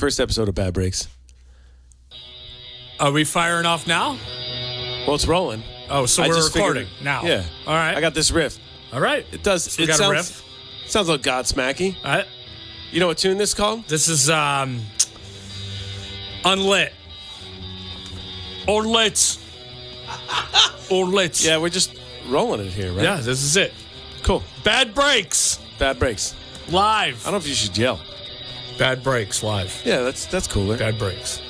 First episode of Bad Breaks. Are we firing off now? Well, it's rolling. Oh, so we're recording now. Yeah. All right. I got this riff. All right. It does. So it got sounds, a riff. Sounds like Godsmacky. All right. You know what tune this is called? This is Unlit. Or Lit. Or Lit. Yeah, we're just rolling it here, right? Yeah, this is it. Cool. Bad Breaks. Bad Breaks. Live. I don't know if you should yell. Bad Breaks live. Yeah, that's cooler. Bad Breaks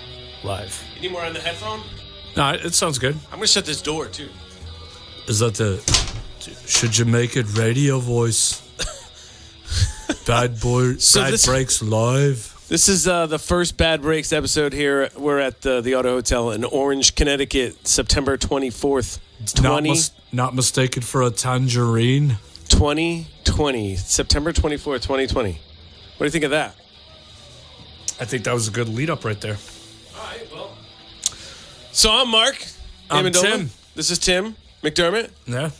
live. You need more on the headphone? No, it sounds good. I'm going to shut this door, too. Is that the should you make it radio voice? Bad Breaks live. This is the first Bad Breaks episode here. We're at the Auto Hotel in Orange, Connecticut, September 24th, 2020. Not mistaken for a tangerine. 2020. September 24th, 2020. What do you think of that? I think that was a good lead up right there. All right, well. So I'm Mark. I'm Amendola. Tim. This is Tim McDermott. Yeah.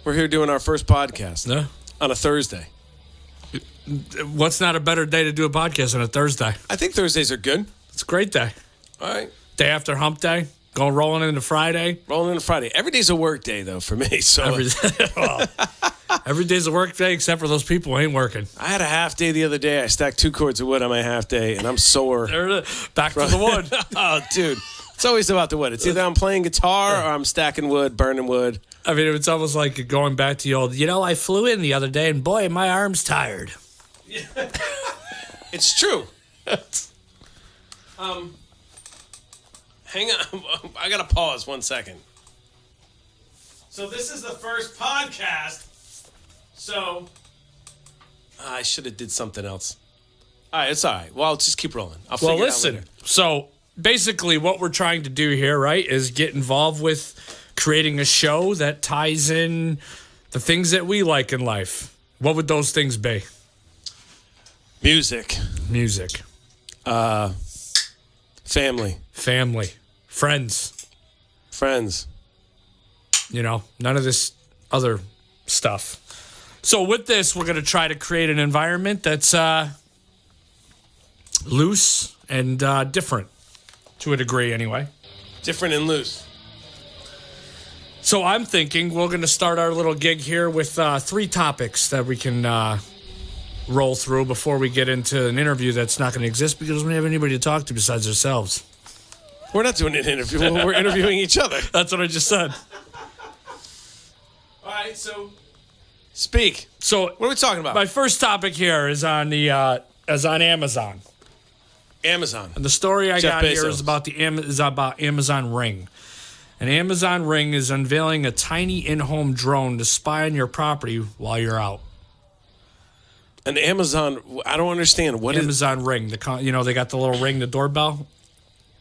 We're here doing our first podcast Yeah. on a Thursday. What's not a better day to do a podcast on a Thursday? I think Thursdays are good. It's a great day. All right. Day after hump day. Going rolling into Friday. Rolling into Friday. Every day's a work day, though, for me. So Every day's a work day except for those people who ain't working. I had a half day the other day. I stacked 2 cords of wood on my half day, and I'm sore. Back to the wood. Oh, dude. It's always about the wood. It's either I'm playing guitar or I'm stacking wood, burning wood. I mean, it's almost like going back to the old, I flew in the other day, and boy, my arm's tired. It's true. Hang on. I got to pause 1 second. So this is the first podcast. So I should have did something else. All right, it's all right. Well, I'll just keep rolling. I'll figure it out later. So basically what we're trying to do here, right, is get involved with creating a show that ties in the things that we like in life. What would those things be? Music. Family. Friends. None of this other stuff. So with this, we're going to try to create an environment that's loose and different to a degree anyway. Different and loose. So I'm thinking we're going to start our little gig here with 3 topics that we can roll through before we get into an interview that's not going to exist because we don't have anybody to talk to besides ourselves. We're not doing an interview. We're interviewing each other. That's what I just said. All right, so speak. So what are we talking about? My first topic here is on Amazon. Amazon. And the story I Jeff got Bezos. here is about Amazon Ring. An Amazon Ring is unveiling a tiny in-home drone to spy on your property while you're out. An Amazon, I don't understand. What Amazon Ring? They got the little ring, the doorbell.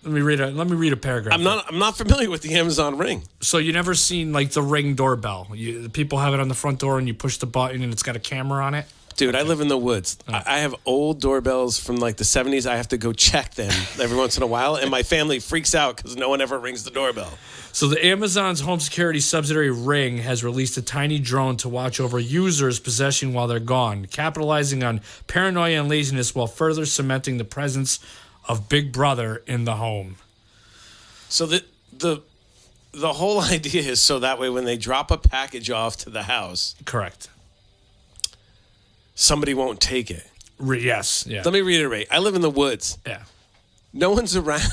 Let me read a paragraph. I'm not familiar with the Amazon Ring. So you never seen like the Ring doorbell? People have it on the front door, and you push the button, and it's got a camera on it. Dude, I live in the woods. I have old doorbells from like the 70s. I have to go check them every once in a while, and my family freaks out because no one ever rings the doorbell. So the Amazon's home security subsidiary Ring has released a tiny drone to watch over users' possession while they're gone, capitalizing on paranoia and laziness while further cementing the presence of Big Brother in the home. So the whole idea is so that way when they drop a package off to the house, correct, somebody won't take it. Yes. Yeah. Let me reiterate. I live in the woods. Yeah. No one's around.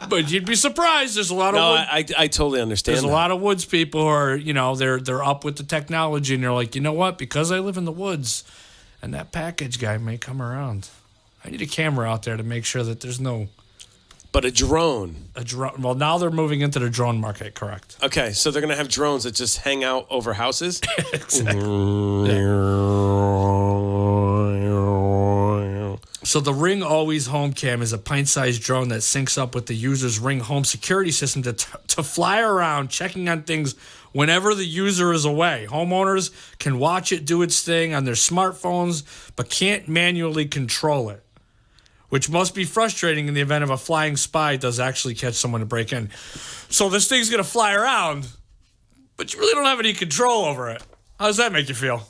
But you'd be surprised. There's a lot of I totally understand. There's a lot of woods people who are, they're up with the technology, and they're like, you know what? Because I live in the woods, and that package guy may come around. I need a camera out there to make sure that there's no. But a drone. Well, now they're moving into the drone market, correct? Okay, so they're gonna have drones that just hang out over houses. Exactly. So the Ring Always Home Cam is a pint-sized drone that syncs up with the user's Ring home security system to fly around checking on things whenever the user is away. Homeowners can watch it do its thing on their smartphones but can't manually control it, which must be frustrating in the event of a flying spy does actually catch someone to break in. So this thing's going to fly around, but you really don't have any control over it. How does that make you feel?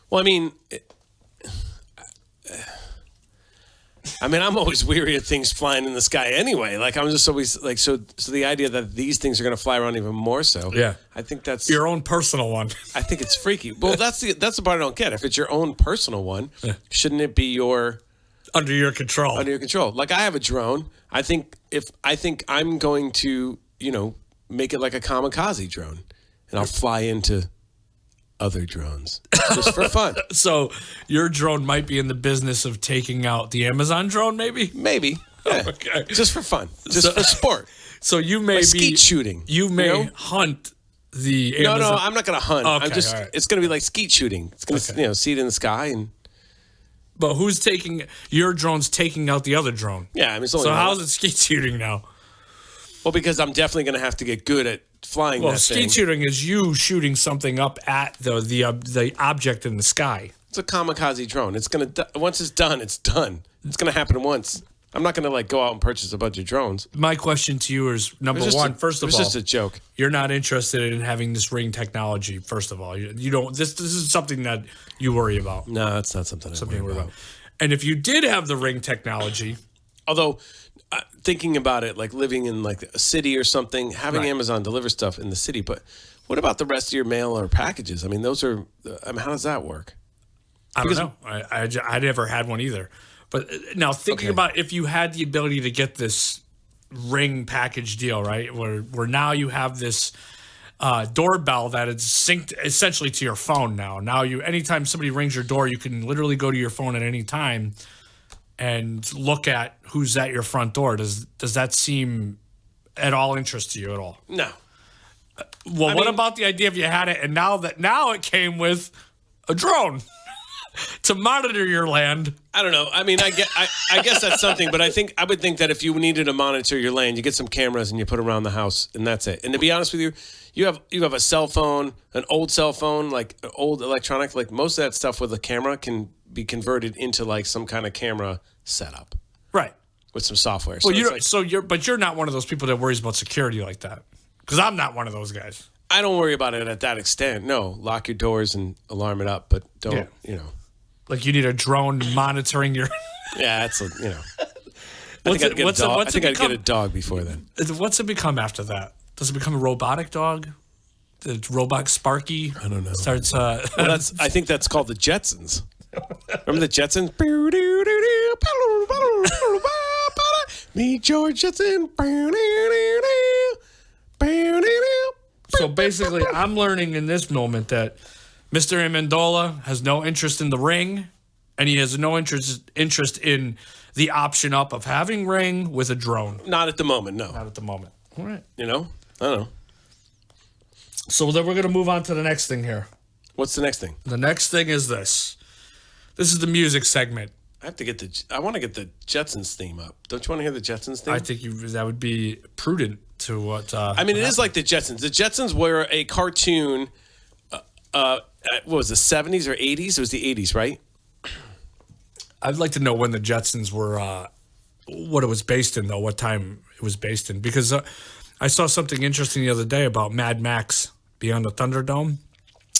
Well, I mean, I mean, I'm always weary of things flying in the sky anyway. Like, I'm just always like, so the idea that these things are going to fly around even more so. Yeah. I think that's Your own personal one. I think it's freaky. Well, that's the part I don't get. If it's your own personal one, shouldn't it be Under your control. under your control? Like, I have a drone. I think I'm going to, make it like a kamikaze drone, and I'll fly into other drones just for fun. So your drone might be in the business of taking out the Amazon drone, maybe? Maybe. Yeah. Okay. Just for fun. Just for sport. So you may Like be skeet shooting. You may hunt the Amazon. No, I'm not going to hunt. Okay, I'm just. all right. It's going to be like skeet shooting. It's going to, see it in the sky and. But who's taking your drone's taking out the other drone? Yeah, I mean, it's only So how's it skeet shooting now? Well, because I'm definitely going to have to get good at flying Well, that skeet thing. shooting is you shooting something up at the object in the sky. It's a kamikaze drone. It's going to once it's done, it's done. It's going to happen once. I'm not going to go out and purchase a bunch of drones. My question to you is number one. First of all, it's just a joke. You're not interested in having this ring technology. First of all, you don't. This is something that you worry about. No, that's not something I worry about. And if you did have the ring technology, although thinking about it, like living in like a city or something, having Amazon deliver stuff in the city, but what about the rest of your mail or packages? I mean, those are. I mean, how does that work? I don't know. I never had one either. But now thinking about if you had the ability to get this ring package deal, right, where now you have this doorbell that is synced essentially to your phone now. Now anytime somebody rings your door, you can literally go to your phone at any time and look at who's at your front door. Does that seem at all interest to you at all? No. Well, what about the idea if you had it and now it came with a drone to monitor your land? I don't know. I mean, I guess that's something, but I would think that if you needed to monitor your land, you get some cameras and you put around the house, and that's it. And to be honest with you, you have a cell phone, an old cell phone, like old electronic, like most of that stuff with a camera can be converted into like some kind of camera setup, right? With some software. Well, you're not one of those people that worries about security like that, because I'm not one of those guys. I don't worry about it at that extent. No, lock your doors and alarm it up, but don't, Like you need a drone monitoring your. Yeah, that's I think I'd get a dog before then. What's it become after that? Does it become a robotic dog? The robot Sparky? I don't know. Starts. Well, I think that's called the Jetsons. Remember the Jetsons? Meet George Jetson. So basically, I'm learning in this moment that Mr. Amendola has no interest in the ring, and he has no interest in the option up of having ring with a drone. Not at the moment, no. Not at the moment. All right. I don't know. So then we're going to move on to the next thing here. What's the next thing? The next thing is this. This is the music segment. I want to get the Jetsons theme up. Don't you want to hear the Jetsons theme? I think that would be prudent to what. I mean, it is like the Jetsons. The Jetsons were a cartoon. What was it, the 70s or 80s? It was the 80s, right? I'd like to know when the Jetsons were, what it was based in, though, what time it was based in. Because I saw something interesting the other day about Mad Max Beyond the Thunderdome,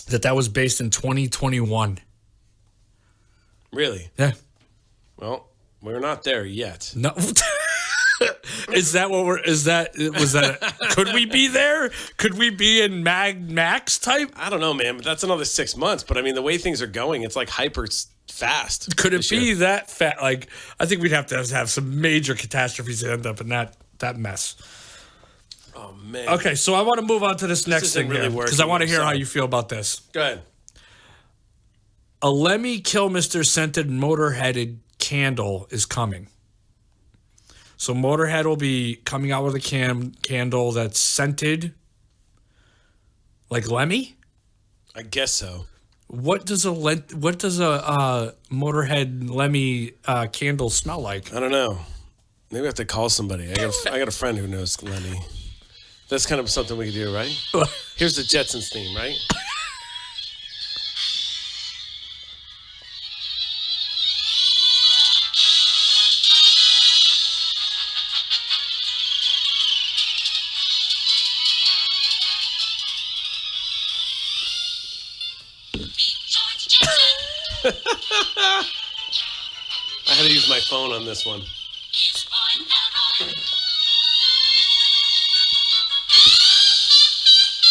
that was based in 2021. Really? Yeah. Well, we're not there yet. No. Was that could we be there? Could we be in Mad Max type? I don't know, man, but that's another 6 months. But I mean, the way things are going, it's like hyper fast. Could it be that fast? Like, I think we'd have to have some major catastrophes to end up in that mess. Oh, man. Okay, so I want to move on to this next thing really here, because I want to hear how you feel about this. Go ahead. A Lemmy Kilmister scented motor-headed candle is coming. So Motorhead will be coming out with a candle that's scented like Lemmy? I guess so. What does a Motorhead Lemmy candle smell like? I don't know. Maybe I have to call somebody. I got a friend who knows Lemmy. That's kind of something we could do, right? Here's the Jetsons theme, right? I had to use my phone on this one.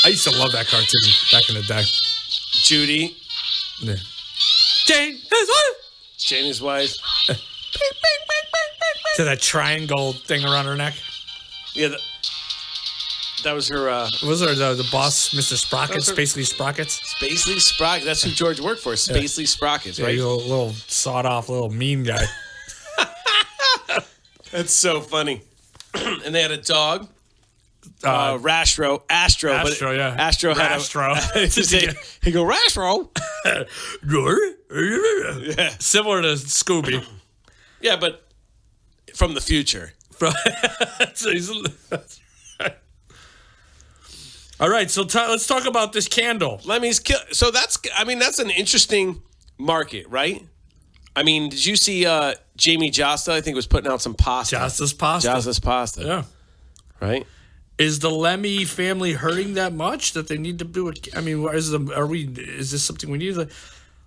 I used to love that cartoon back in the day. Judy. Yeah. Jane, his wife. Janie's wife. To that triangle thing around her neck. Yeah, that was her. Was her the boss, Mr. Sprockets, Spacely Sprockets? Spacely Sprockets. That's who George worked for. Spacely Sprockets, right? Yeah, a little sawed-off, little mean guy. That's so funny. And they had a dog. Astro, yeah. Astro had Rastro. He go, Rastro. Yeah. Similar to Scooby. Yeah, but from the future. All right, so let's talk about this candle. Lemmy's kill. So that's an interesting market, right? I mean, did you see Jamie Josta? I think was putting out some pasta. Josta's pasta. Yeah. Right. Is the Lemmy family hurting that much that they need to do it? I mean, is this something we need to?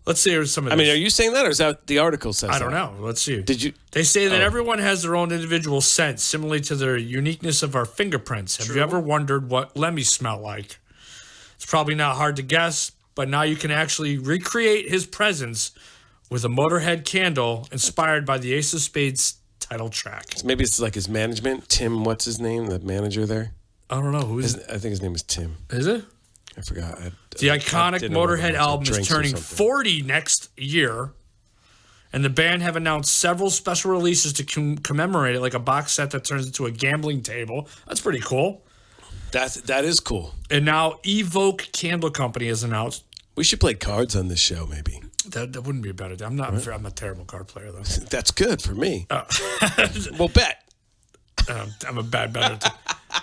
Let's see some of this. I mean, are you saying that, or is that the article says? I don't know. Let's see. Did you? They say that everyone has their own individual scent, similarly to the uniqueness of our fingerprints. Have you ever wondered what Lemmy smelled like? It's probably not hard to guess, but now you can actually recreate his presence with a Motorhead candle inspired by the Ace of Spades title track. So maybe it's like his management, Tim. What's his name? The manager there. I don't know I think his name is Tim. Is it? I forgot. The iconic Motorhead album is turning 40 next year, and the band have announced several special releases to commemorate it, like a box set that turns into a gambling table. That's pretty cool. That is cool. And now Evoke Candle Company has announced. We should play cards on this show, maybe. That wouldn't be a bad idea. I'm a terrible card player, though. That's good for me. We'll bet. I'm a bad better.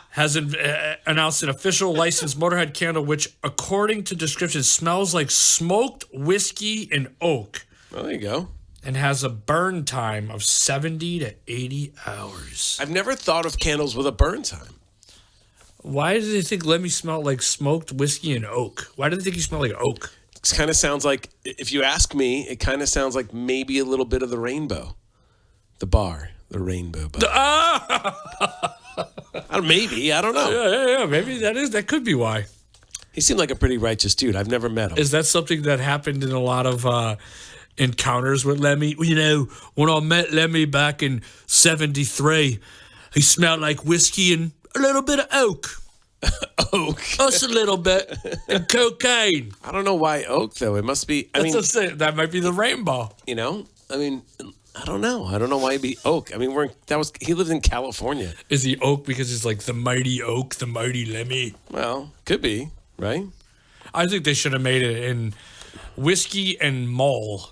Has announced an official licensed Motorhead candle, which, according to description, smells like smoked whiskey and oak. Well, there you go. And has a burn time of 70 to 80 hours. I've never thought of candles with a burn time. Why do they think Lemmy smelled like smoked whiskey and oak? Why do they think he smelled like oak? It kind of sounds like, if you ask me, it kind of sounds like maybe a little bit of the rainbow. The rainbow bar. Maybe, I don't know. Yeah. Maybe that could be why. He seemed like a pretty righteous dude. I've never met him. Is that something that happened in a lot of encounters with Lemmy? You know, when I met Lemmy back in '73, he smelled like whiskey and a little bit of oak. Oak. Just a little bit. And cocaine. I don't know why oak, though. It must be, that might be the rainbow. You know? I mean, I don't know. I don't know why he'd be oak. I mean, he lived in California. Is he oak because he's like the mighty oak, the mighty Lemmy? Well, could be, right? I think they should have made it in whiskey and mole.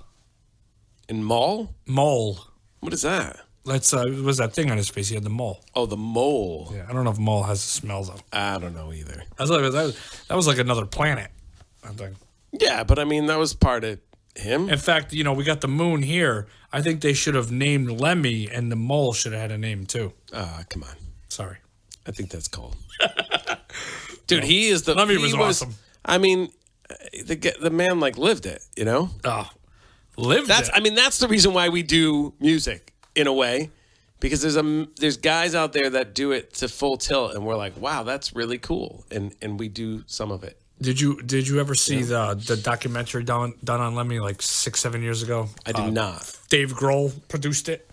In mole? Mole. What is that? That's was that thing on his face? He had the mole. Oh, the mole. Yeah, I don't know if mole has the smells of. I don't know either. That was like another planet, I think. Yeah, but I mean, that was part of him. In fact, we got the moon here. I think they should have named Lemmy, and the mole should have had a name too. Come on. Sorry. I think that's cold. Dude, he is the... Lemmy was awesome. I mean, the man, lived it, you know? Oh, lived it. I mean, that's the reason why we do music, in a way. Because there's guys out there that do it to full tilt, and we're like, wow, that's really cool. And we do some of it. Did you ever see the documentary done on Lemmy 6-7 years ago? I did not. Dave Grohl produced it.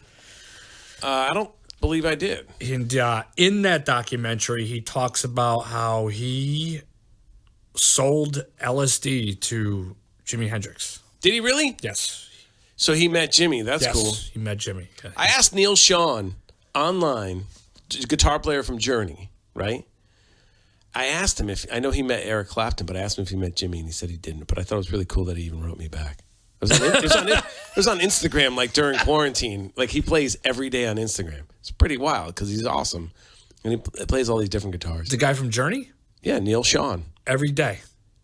I don't believe I did. And in that documentary, he talks about how he sold LSD to Jimi Hendrix. Did he really? Yes. So he met Jimmy. That's cool. He met Jimmy. I asked Neil Sean online, guitar player from Journey, right? I asked him I know he met Eric Clapton, but I asked him if he met Jimmy, and he said he didn't. But I thought it was really cool that he even wrote me back. It was on Instagram, during quarantine. He plays every day on Instagram. It's pretty wild because he's awesome. And he plays all these different guitars. The guy from Journey? Yeah, Neil Sean. Every day.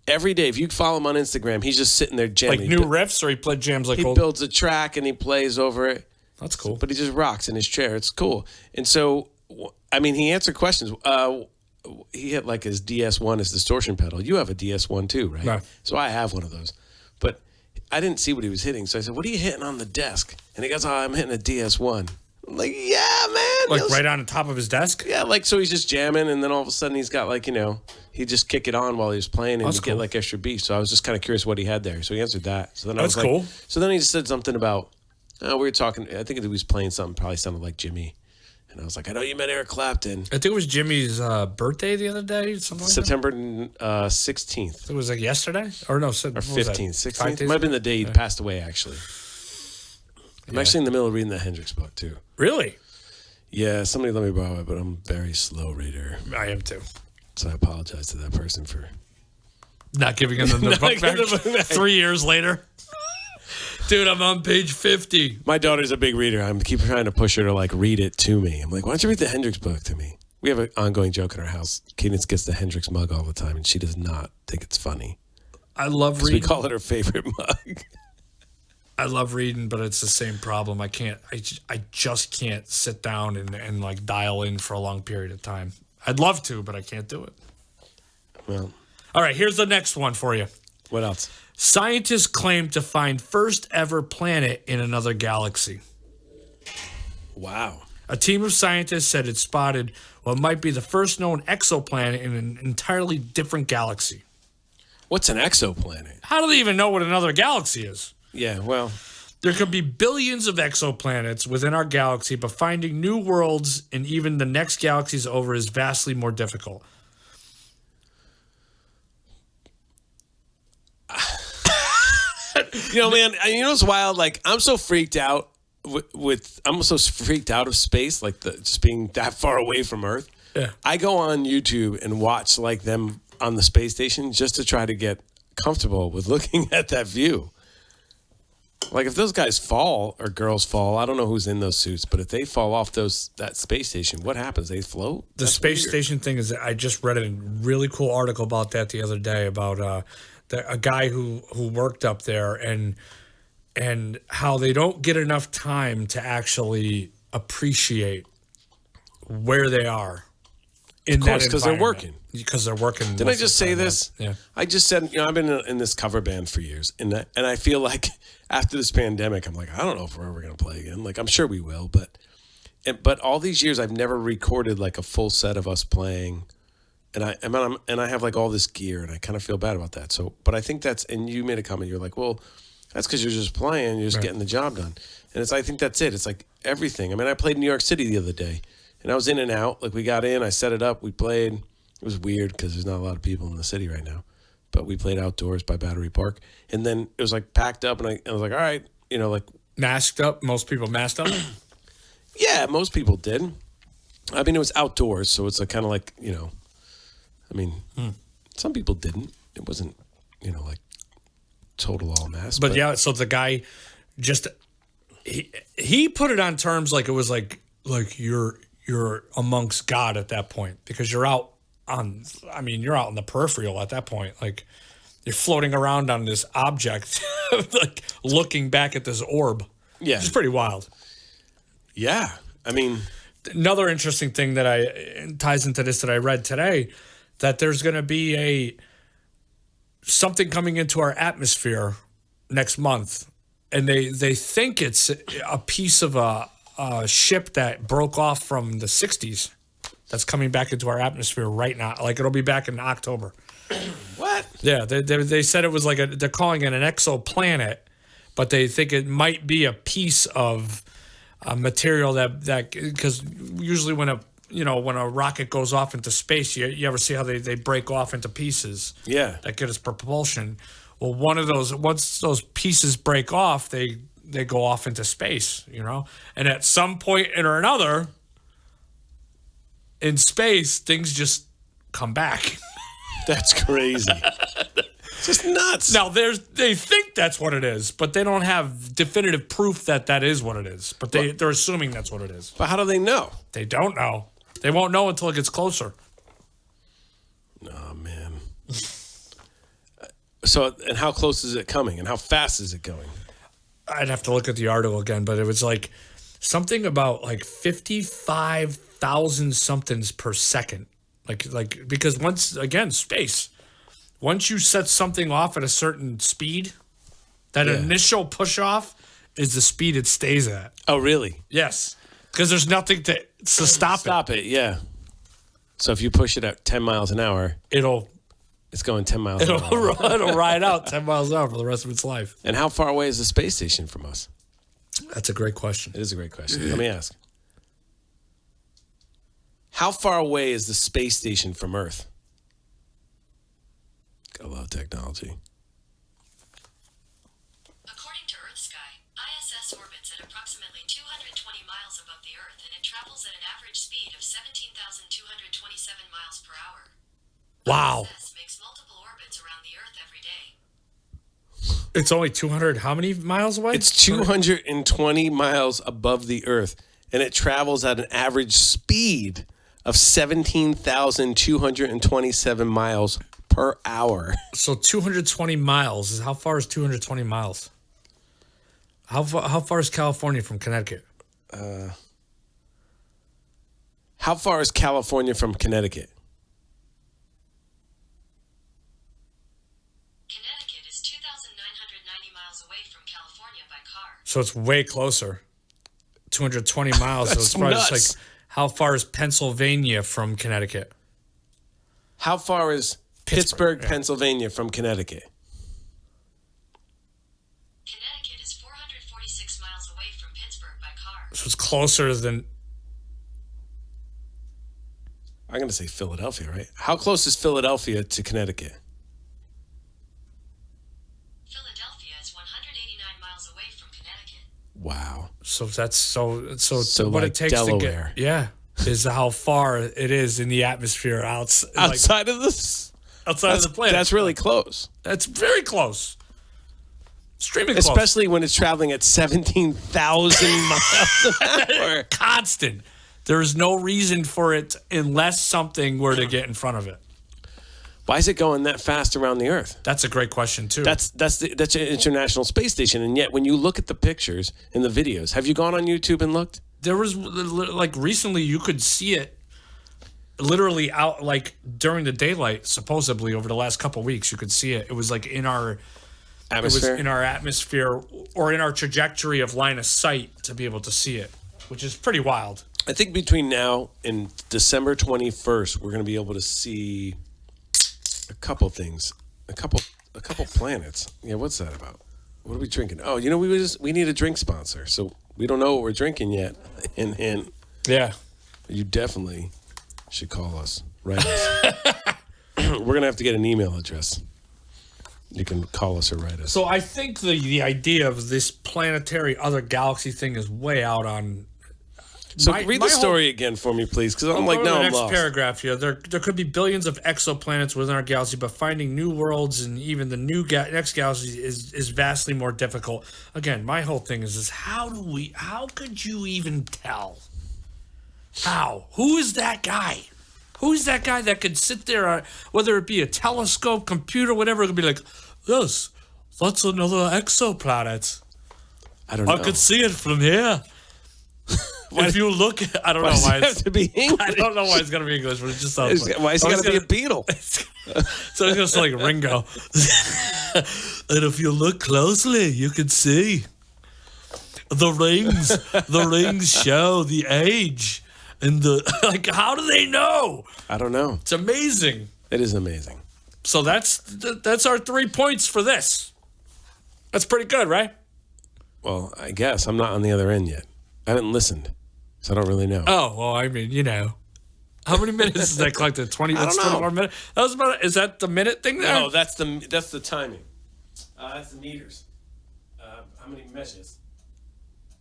Every day. If you follow him on Instagram, he's just sitting there jamming. New riffs, or he played jams He builds a track and he plays over it. That's cool. But he just rocks in his chair. It's cool. And so, I mean, he answered questions. He had his DS1, his distortion pedal. You have a DS1 too, right? No. So I have one of those. But I didn't see what he was hitting. So I said, what are you hitting on the desk? And he goes, oh, I'm hitting a DS1. I'm like, yeah, man. Like right on the top of his desk? Yeah, like, so he's just jamming, and then all of a sudden he's got, like, he'd just kick it on while he was playing, and you get, like, extra beats. So I was just kind of curious what he had there. So he answered that. So then I was like, cool. So then he just said something about, we were talking, I think he was playing something, probably sounded like Jimmy. And I was like, I know you met Eric Clapton. I think it was Jimmy's birthday the other day, something like September 16th. It was like yesterday? Or no, or 15th, 16th. Might have been the day he passed away, actually. I'm actually in the middle of reading the Hendrix book, too. Really? Yeah, somebody let me borrow it, but I'm a very slow reader. I am, too. So I apologize to that person for... Not giving him the book back 3 years later. Dude, I'm on page 50. My daughter's a big reader. I keep trying to push her to, like, read it to me. I'm like, why don't you read the Hendrix book to me? We have an ongoing joke in our house. Cadence gets the Hendrix mug all the time, and she does not think it's funny. I love reading. We call it her favorite mug. I love reading, but it's the same problem. I just can't sit down and like dial in for a long period of time. I'd love to, but I can't do it. Well. All right, here's the next one for you. What else? Scientists claim to find first ever planet in another galaxy. Wow. A team of scientists said it spotted what might be the first known exoplanet in an entirely different galaxy. What's an exoplanet? How do they even know what another galaxy is? Yeah, well... There could be billions of exoplanets within our galaxy, but finding new worlds in even the next galaxies over is vastly more difficult. Man, what's wild? Like, I'm so freaked out I'm so freaked out of space, like just being that far away from Earth. Yeah. I go on YouTube and watch like them on the space station just to try to get comfortable with looking at that view. Like, if those guys fall or girls fall, I don't know who's in those suits, but if they fall off that space station, what happens? They float? The space station thing is, I just read a really cool article about that the other day about a guy who worked up there and how they don't get enough time to actually appreciate where they are. Of course, because they're working. Because they're working. Didn't I just say this? Yeah. I just said, I've been in this cover band for years, and I feel like after this pandemic, I'm like, I don't know if we're ever going to play again. Like, I'm sure we will, but all these years, I've never recorded like a full set of us playing, and I have like all this gear, and I kind of feel bad about that. So, but I think and you made a comment. You're like, well, that's because you're just playing, you're just getting the job done, and I think that's it. It's like everything. I mean, I played New York City the other day. And I was in and out. Like, we got in, I set it up, we played. It was weird because there's not a lot of people in the city right now. But we played outdoors by Battery Park. And then it was, like, packed up, and I was like, all right, like... Masked up? Most people masked up? Yeah, most people did. I mean, it was outdoors, so it's kind of like, I mean, some people didn't. It wasn't, like, total all mask. But yeah, so the guy just... He put it on terms like it was like you're amongst God at that point, because you're out in the peripheral at that point. Like, you're floating around on this object, like looking back at this orb. Yeah. It's pretty wild. Yeah. I mean, another interesting thing that ties into this that I read today, that there's going to be something coming into our atmosphere next month. And they think it's a piece of a ship that broke off from the 60s that's coming back into our atmosphere right now. Like, it'll be back in October. What? Yeah, they said it was like they're calling it an exoplanet, but they think it might be a piece of a material that because usually when a rocket goes off into space, you ever see how they break off into pieces? Yeah. That get its propulsion. Well, once those pieces break off, they go off into space, and at some point or another in space, things just come back. That's crazy. Just nuts. Now, they think that's what it is, but they don't have definitive proof that is what it is. But they're assuming that's what it is. But how do they know? They don't know. They won't know until it gets closer. Oh, man. So, and how close is it coming, and how fast is it going? I'd have to look at the article again, but it was like something about like 55,000 somethings per second. Like because once again, space. Once you set something off at a certain speed, That initial push-off is the speed it stays at. Oh, really? Yes. Because there's nothing to stop it. Stop it, yeah. So if you push it at 10 miles an hour, it's going 10 miles an hour. It'll ride out 10 miles an hour for the rest of its life. And how far away is the space station from us? That's a great question. It is a great question. Let me ask. How far away is the space station from Earth? Gotta love technology. According to Earth Sky, ISS orbits at approximately 220 miles above the Earth, and it travels at an average speed of 17,227 miles per hour. Wow. ISS makes multiple orbits around the Earth every day. It's only 200, how many miles away? It's 220 miles above the Earth, and it travels at an average speed of 17,227 miles per hour. So 220 miles. How far is 220 miles? How far is California from Connecticut? How far is California from Connecticut? Connecticut is 2,990 miles away from California by car. So it's way closer. 220 miles. So it's probably nuts. just like, how far is Pennsylvania from Connecticut? How far is Pittsburgh, yeah. Pennsylvania from Connecticut? Connecticut is 446 miles away from Pittsburgh by car. So it's closer than... I'm going to say Philadelphia, right? How close is Philadelphia to Connecticut? Philadelphia is 189 miles away from Connecticut. Wow. So that's so what like it takes Delaware. to get... Yeah. Is how far it is in the atmosphere Outside of this? outside of the planet. That's really close. That's very close. Extremely close. Especially when it's traveling at 17,000 miles an hour. Constant. There is no reason for it unless something were to get in front of it. Why is it going that fast around the Earth? That's a great question too. That's an International Space Station, and yet when you look at the pictures and the videos, have you gone on YouTube and looked? There was like recently you could see it literally out like during the daylight. Supposedly over the last couple of weeks, you could see it. It was like in our Atmosphere? It was in our atmosphere or in our trajectory of line of sight to be able to see it, which is pretty wild. I think between now and December 21st, we're going to be able to see a couple things, a couple planets. Yeah, what's that about? What are we drinking? Oh, you know, we need a drink sponsor, so we don't know what we're drinking yet. And Yeah. you definitely should call us, write us. We're gonna have to get an email address. You can call us or write us. So I think the idea of this planetary other galaxy thing is way out on. So read the story again for me, please, because I'm like, Go to no, the I'm next lost. paragraph here. There could be billions of exoplanets within our galaxy, but finding new worlds and even the new next galaxy is vastly more difficult. Again, my whole thing is how could you even tell? How? Who is that guy? Who's that guy that could sit there, whether it be a telescope, computer, whatever, it could be like, yes, that's another exoplanet. I don't know. I could see it from here. If you look, I don't know Why why does it have it's. to be English? I don't know why it's gonna be English, but it just sounds. Why is it got to be a Beatle? So it's gonna sound like Ringo. And if you look closely, you can see the rings. The rings show the age and the like. How do they know? I don't know. It's amazing. It is amazing. So that's our 3 points for this. That's pretty good, right? Well, I guess I'm not on the other end yet. I haven't listened, so I don't really know. Oh, well, I mean, you know. How many minutes is that collected? 20 I don't minutes, know. 24 minutes? That was about, is that the minute thing there? No, that's the timing. That's the meters. How many measures?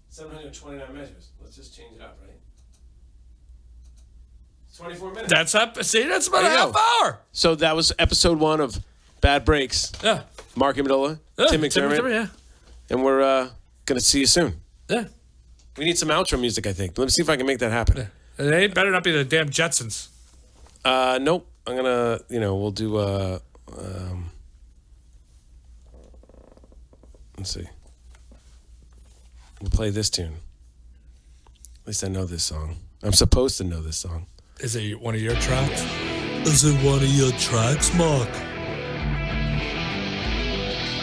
729 measures. Let's just change it up, right? 24 minutes. That's about There a you half go. hour. So that was episode 1 of Bad Breaks. Yeah. Mark Amendola, Tim McDermott, Yeah. and we're going to see you soon. Yeah. We need some outro music, I think. Let me see if I can make that happen. It better not be the damn Jetsons. Nope. I'm going to, we'll do, let's see. We'll play this tune. At least I know this song. I'm supposed to know this song. Is it one of your tracks? Is it one of your tracks, Mark?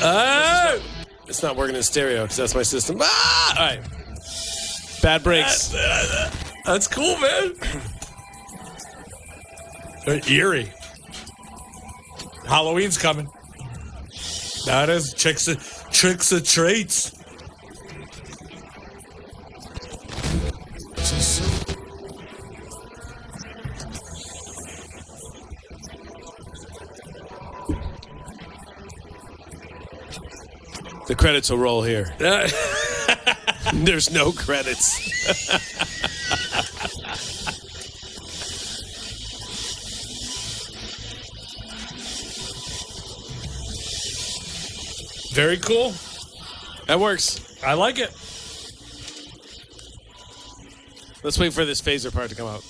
Oh! It's not working in stereo because that's my system. Ah! All right. Bad breaks. That's cool, man. Eerie. Halloween's coming. That is tricks or treats. The credits will roll here. There's no credits. Very cool. That works. I like it. Let's wait for this phaser part to come out.